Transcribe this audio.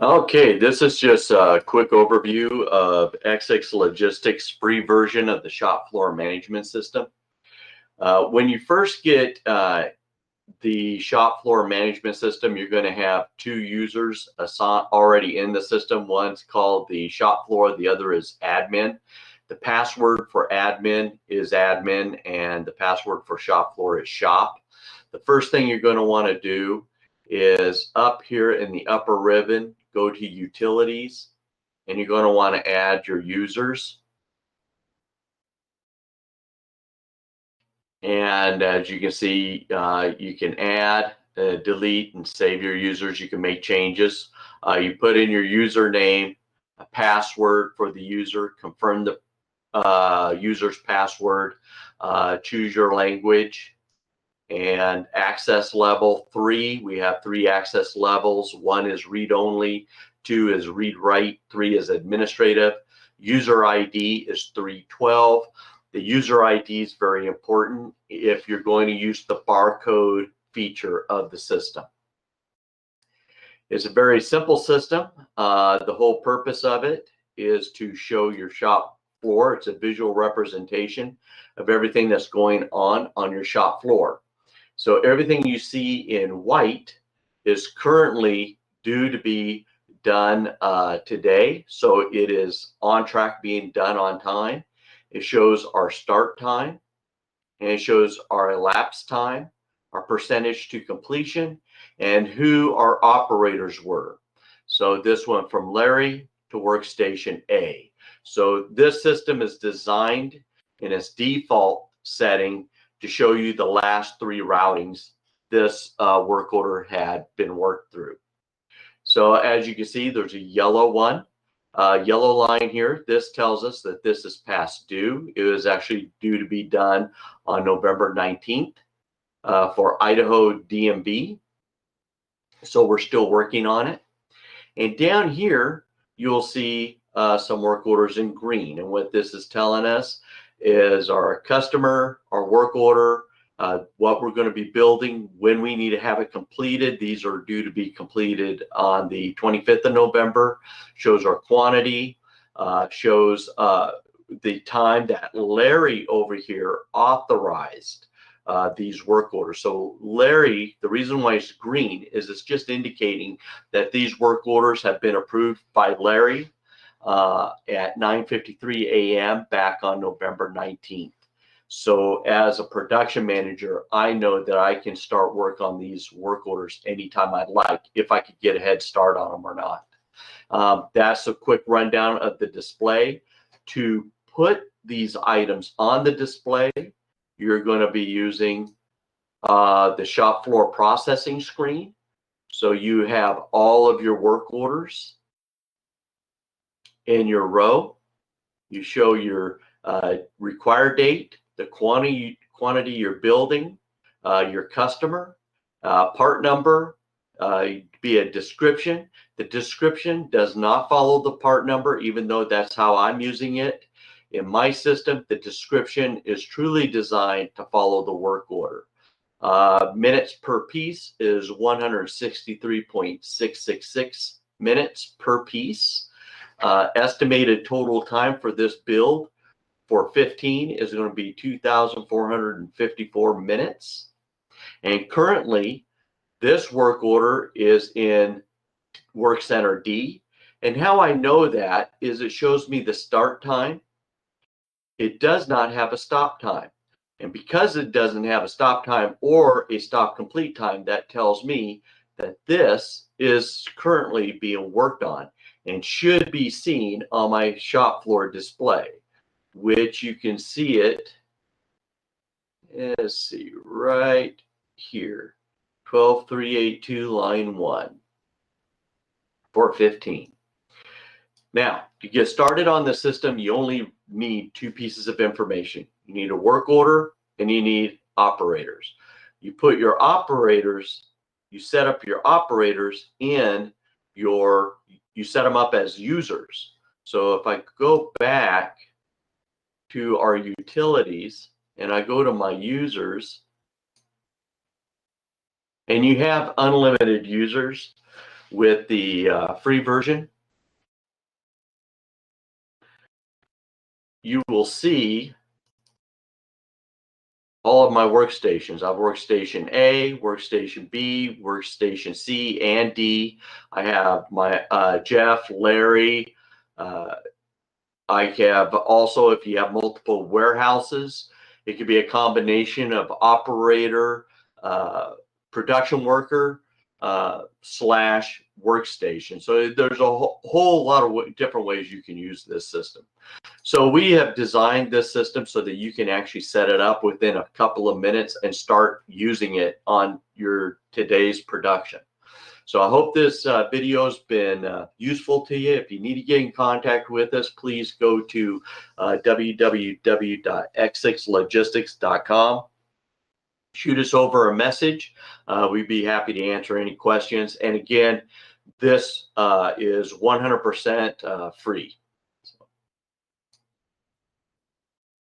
Okay, this is just a quick overview of XiXLogistics' free version of the shop floor management system. When you first get the shop floor management system, you're going to have two users already in the system. One's called the shop floor, the other is admin. The password for admin is admin, and the password for shop floor is shop. The first thing you're going to want to do is up here in the upper ribbon, go to utilities, and you're going to want to add your users. And as you can see, you can add, delete, and save your users. You can make changes. You put in your username, a password for the user, confirm the user's password, choose your language, and access level 3. We have 3 access levels. 1 is read only, 2 is read write, 3 is administrative. User ID is 312. The user ID is very important if you're going to use the barcode feature of the system. It's a very simple system. The whole purpose of it is to show your shop floor. It's a visual representation of everything that's going on your shop floor. So everything you see in white is currently due to be done today. So it is on track, being done on time. It shows our start time, and it shows our elapsed time, our percentage to completion, and who our operators were. So this went from Larry to workstation A. So this system is designed in its default setting to show you the last 3 routings this work order had been worked through. So as you can see, there's a yellow one. Yellow line here, this tells us that this is past due. It was actually due to be done on November 19th for Idaho DMV. So we're still working on it. And down here, you'll see some work orders in green. And what this is telling us is our customer, our work order, what we're going to be building, when we need to have it completed. These are due to be completed on the 25th of November. Shows our quantity, shows the time that Larry over here authorized these work orders. So Larry, the reason why it's green is it's just indicating that these work orders have been approved by Larry at 9:53 a.m. back on November 19th. So as a production manager, I know that I can start work on these work orders anytime I'd like, if I could get a head start on them or not. That's a quick rundown of the display. To put these items on the display, you're going to be using the shop floor processing screen. So you have all of your work orders in your row. You show your required date, the quantity you're building, your customer, part number, be a description. The description does not follow the part number, even though that's how I'm using it. In my system, the description is truly designed to follow the work order. Minutes per piece is 163.666 minutes per piece. Estimated total time for this build for 15 is going to be 2,454 minutes. And currently, this work order is in Work Center D. And how I know that is it shows me the start time. It does not have a stop time. And because it doesn't have a stop time or a stop complete time, that tells me that this is currently being worked on and should be seen on my shop floor display, which you can see it, let's see, right here, 12382 line 1 for 15. Now, to get started on the system, you only need 2 pieces of information. You need a work order and you need operators. You put your operators, you set up your operators in your, you set them up as users. So if I go back to our utilities and I go to my users, and you have unlimited users, with the free version, you will see all of my workstations. I have workstation A, workstation B, workstation C and D. I have my Jeff, Larry. I have also, if you have multiple warehouses, it could be a combination of operator, production worker, slash workstation. So there's a whole lot of different ways you can use this system. So we have designed this system so that you can actually set it up within a couple of minutes and start using it on your today's production. So I hope this video has been useful to you. If you need to get in contact with us, please go to www.XiXLogistics.com. Shoot us over a message. We'd be happy to answer any questions. And again, this is 100% free.